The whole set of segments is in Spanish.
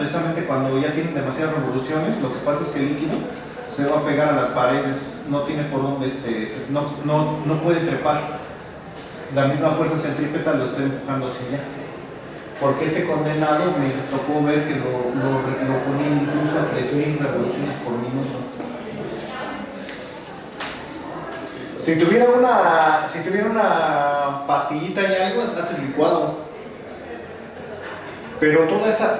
Precisamente cuando ya tienen demasiadas revoluciones, lo que pasa es que el líquido se va a pegar a las paredes, no tiene por dónde, no puede trepar. La misma fuerza centrípeta lo está empujando hacia allá. Porque este condenado me tocó ver que lo ponía incluso a 3000 revoluciones por minuto. Si tuviera una pastillita y algo, hace licuado. Pero toda esa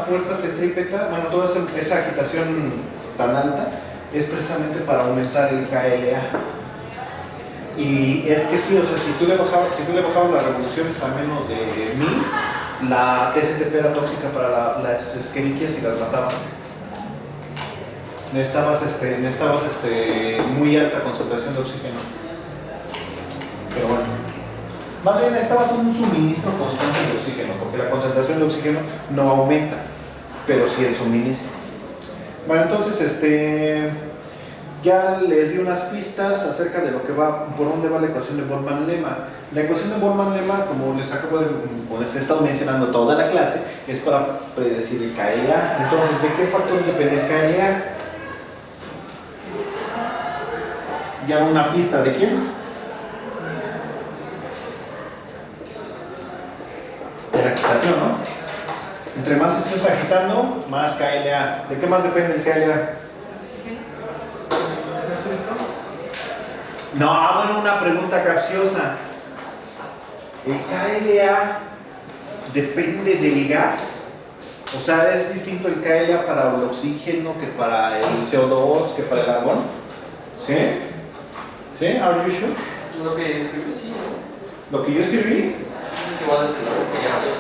fuerza centrípeta, bueno, toda esa agitación tan alta es precisamente para aumentar el KLA. Y es que sí, o sea, si tú le bajabas las revoluciones a menos de 1000, la TCTP era tóxica para las Escherichias y las mataba. Necesitabas muy alta concentración de oxígeno. Pero bueno. Más bien necesitabas un suministro constante de oxígeno, porque la concentración de oxígeno no aumenta, pero sí el suministro. Bueno, entonces ya les di unas pistas acerca de por dónde va la ecuación de Boltzmann-Lemma. La ecuación de Boltzmann-Lemma, como les he estado mencionando toda la clase, es para predecir el KLA. Entonces, ¿de qué factores depende el KLA? Ya una pista, ¿de quién? De la agitación, ¿no? Entre más estés agitando, más KLA. ¿De qué más depende el KLA? No, bueno, una pregunta capciosa. ¿El KLA depende del gas? O sea, ¿es distinto el KLA para el oxígeno que para el CO2, que para el argón? ¿Sí? ¿Sí? ¿Are you sure? Lo que escribí, sí. ¿Lo que yo escribí? Que va desde la investigación.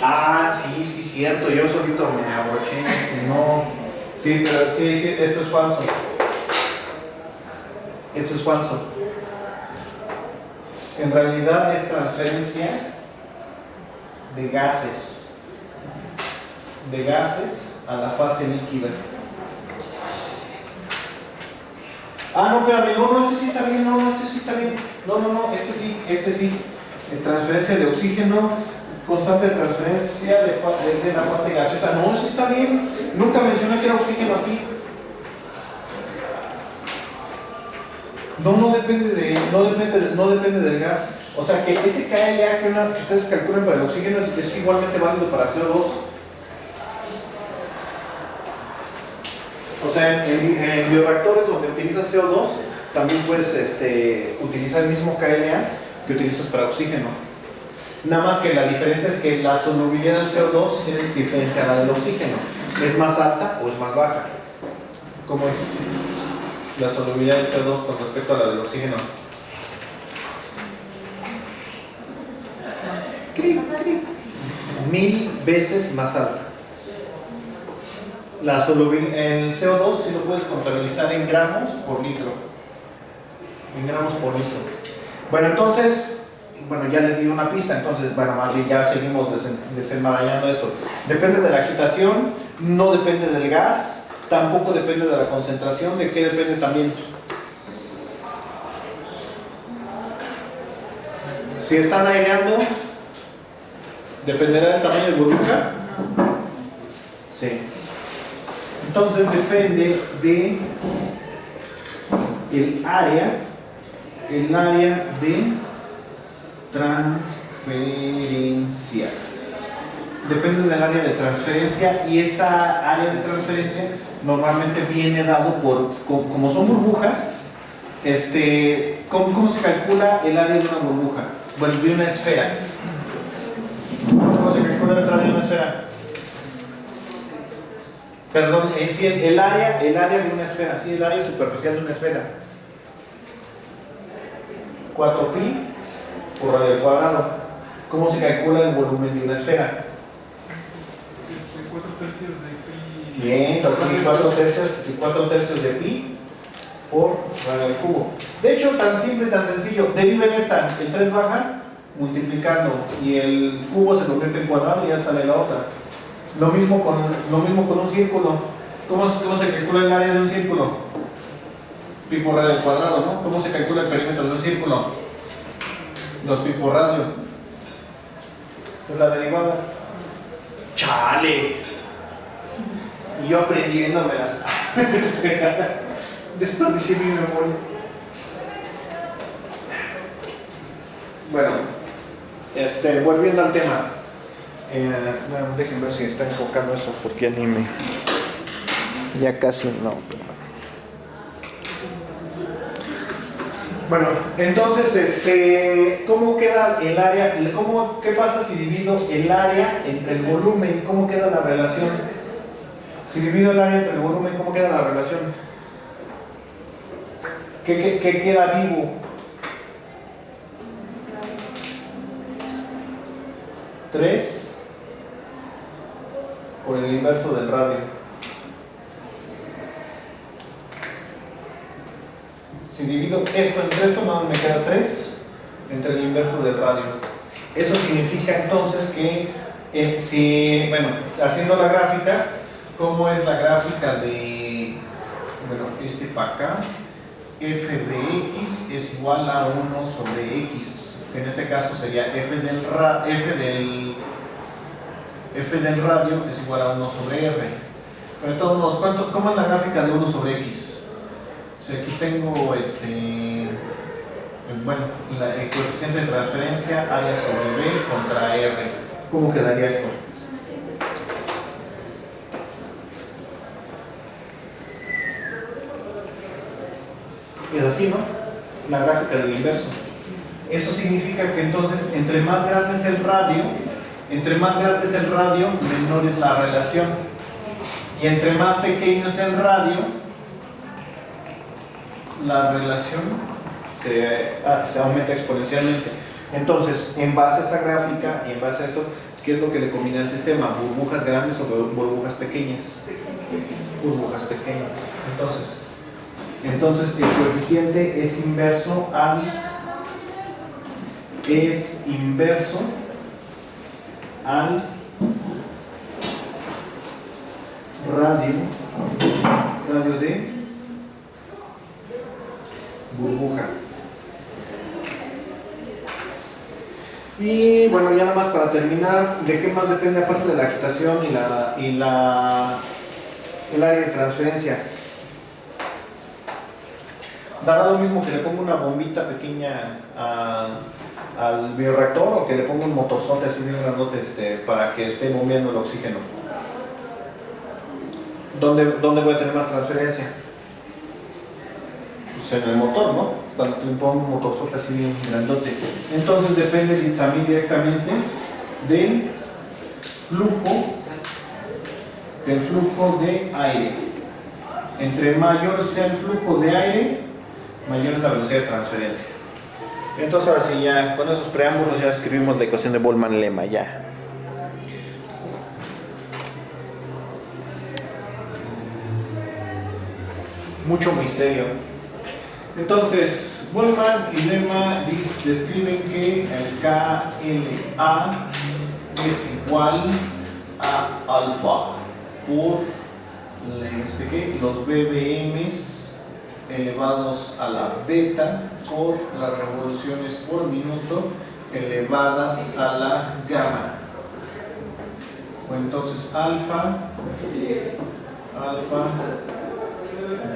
Ah, sí, cierto, yo solito me abroché, no. Sí, pero sí, esto es falso. Esto es falso. En realidad es transferencia de gases. De gases a la fase líquida. Ah, no, espérame, no, este sí está bien, este sí está bien. No, este sí. Transferencia de oxígeno, constante de transferencia desde la fase gaseosa. No, eso está bien. Nunca mencioné que era oxígeno aquí. No depende del gas. O sea que ese KLA que ustedes calculan para el oxígeno es igualmente válido para CO2. O sea, en bioreactores donde utilizas CO2, también puedes utilizar el mismo KLA que utilizas para oxígeno. Nada más que la diferencia es que la solubilidad del CO2 es diferente a la del oxígeno. ¿Es más alta o es más baja? ¿Cómo es la solubilidad del CO2 con respecto a la del oxígeno? 1000 veces más alta. El CO2 si lo puedes contabilizar en gramos por litro. En gramos por litro. Bueno, entonces, ya les di una pista, entonces, más bien ya seguimos desenmarañando esto. Depende de la agitación, no depende del gas, tampoco depende de la concentración. ¿De qué depende también? Si están aireando, ¿dependerá del tamaño de burbuja? Sí. Entonces depende de el área de transferencia. Depende del área de transferencia, y esa área de transferencia normalmente viene dado como son burbujas. ¿Cómo se calcula el área de una burbuja? Bueno, de una esfera. ¿Cómo se calcula el área de una esfera? Perdón, sí, el área de una esfera, sí, el área superficial de una esfera. 4pi por radio al cuadrado. ¿Cómo se calcula el volumen de una esfera? 4/3 de pi. Bien, entonces 4/3 de pi por radio al cubo. De hecho, tan simple, tan sencillo. Deriven esta, el 3 baja multiplicando y el cubo se convierte en cuadrado y ya sale la otra. Lo mismo con un círculo. ¿Cómo se calcula el área de un círculo? Pi por radio al cuadrado, ¿no? ¿Cómo se calcula el perímetro de un círculo? 2 pi por radio. Es la derivada. ¡Chale! Y yo aprendiéndomelas. Desperdicié mi memoria. Bueno, volviendo al tema. Bueno, déjenme ver si está enfocando eso, porque anime. Ya casi no. Bueno, entonces, ¿cómo queda el área? ¿Qué pasa si divido el área entre el volumen? ¿Cómo queda la relación? Si divido el área entre el volumen, ¿cómo queda la relación? ¿Qué queda vivo? 3 por el inverso del radio. Si divido esto entre esto, no me queda 3 entre el inverso del radio. Eso significa entonces que, bueno, haciendo la gráfica, ¿cómo es la gráfica de, bueno, para acá? F de X es igual a 1 sobre X. En este caso sería F del radio es igual a 1 sobre R. Pero de todos modos, ¿cómo es la gráfica de 1 sobre X? O sea, aquí tengo bueno, el coeficiente de transferencia, área sobre B contra R. ¿Cómo quedaría esto? Es así, ¿no? La gráfica del inverso. Eso significa que entonces, entre más grande es el radio, menor es la relación. Y entre más pequeño es el radio, la relación se aumenta exponencialmente. Entonces, en base a esa gráfica y en base a esto, ¿qué es lo que le combina al sistema? ¿Burbujas grandes o burbujas pequeñas? Burbujas pequeñas. Entonces el coeficiente es inverso al radio de burbuja. Y bueno, ya nada más para terminar, ¿de qué más depende aparte de la agitación y el área de transferencia? ¿Dará lo mismo que le ponga una bombita pequeña al bioreactor o que le ponga un motorzote así bien grandote para que esté bombeando el oxígeno? ¿Dónde voy a tener más transferencia? Pues en el motor, ¿no? Cuando le pongo un motorzote así bien grandote. Entonces depende también directamente del flujo de aire. Entre mayor sea el flujo de aire, mayor es la velocidad de transferencia. Entonces ahora sí, ya con esos preámbulos ya escribimos la ecuación de Boltzmann-Lemma ya. Mucho misterio. Entonces, Boltzmann y Lemma describen que el KLA es igual a alfa por los BBMs elevados a la beta por las revoluciones por minuto elevadas a la gamma. Entonces alfa,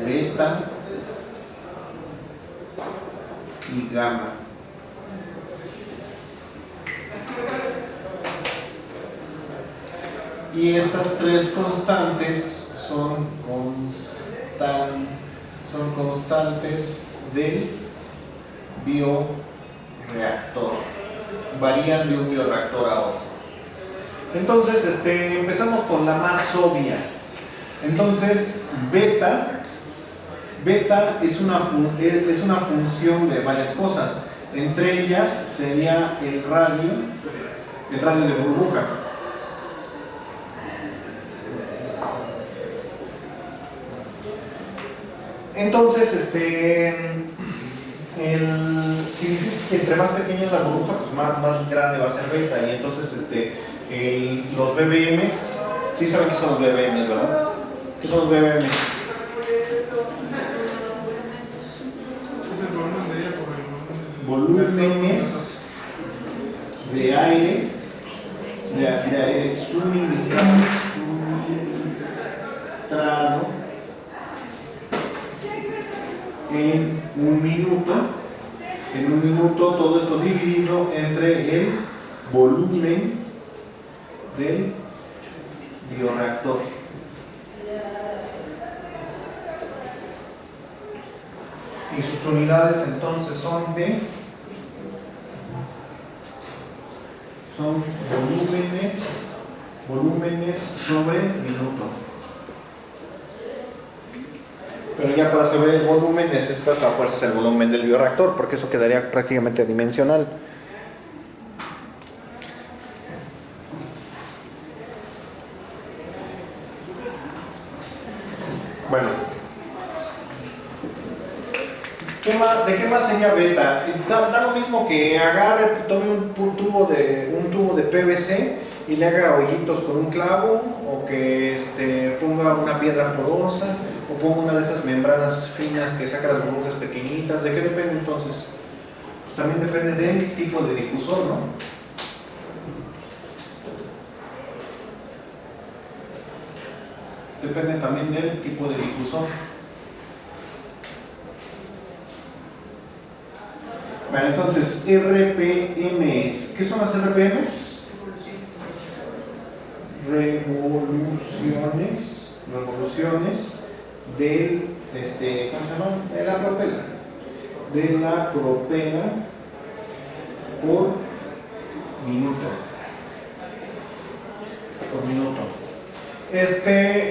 beta y gamma. Y estas tres constantes son constantes del bioreactor. Varían de un bioreactor a otro. Entonces, empezamos con la más obvia. Entonces, beta es una función de varias cosas. Entre ellas sería el radio de burbuja. Entonces, significa que entre más pequeña es la burbuja, pues más grande va a ser beta. Y entonces, los BBMs, sí saben qué son los BBMs, ¿verdad? ¿Qué son los BBMs? Volúmenes de aire de aire suministrado en un minuto. En un minuto, todo esto dividido entre el volumen del bioreactor. Y sus unidades entonces son volúmenes sobre minuto. Pero ya para saber el volumen necesitas a fuerzas el volumen del bioreactor, porque eso quedaría prácticamente dimensional. Bueno, ¿de qué más sería beta? Da lo mismo que agarre, tome un tubo de PVC y le haga hoyitos con un clavo, o que ponga una piedra porosa, o ponga una de esas membranas finas que saca las burbujas pequeñitas. ¿De qué depende entonces? Pues también depende del tipo de difusor, ¿no? Depende también del tipo de difusor. Bueno, entonces, RPMs. ¿Qué son las RPMs? Revoluciones del, ¿cómo se llama? De la propela. De la propela por minuto. Por minuto.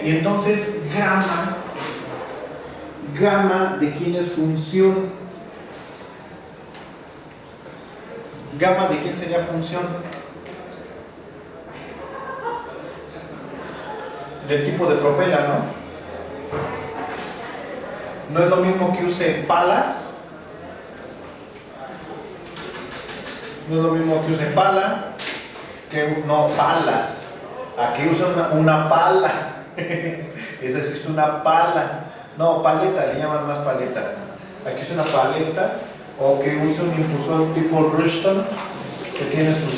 Y entonces, gamma, ¿de quién es función? Gamma, ¿de quién sería función? Del tipo de propela, ¿no? No es lo mismo que use palas. No es lo mismo que use pala palas. Aquí usa una pala. Esa sí es una pala. No, paleta, le llaman más paleta. Aquí es una paleta. O que use un impulsor tipo Rushton, que tiene sus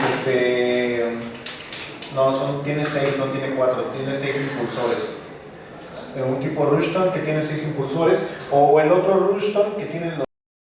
tiene 6, no tiene 4, tiene 6 impulsores. Un tipo Rushton que tiene 6 impulsores, o el otro Rushton que tiene los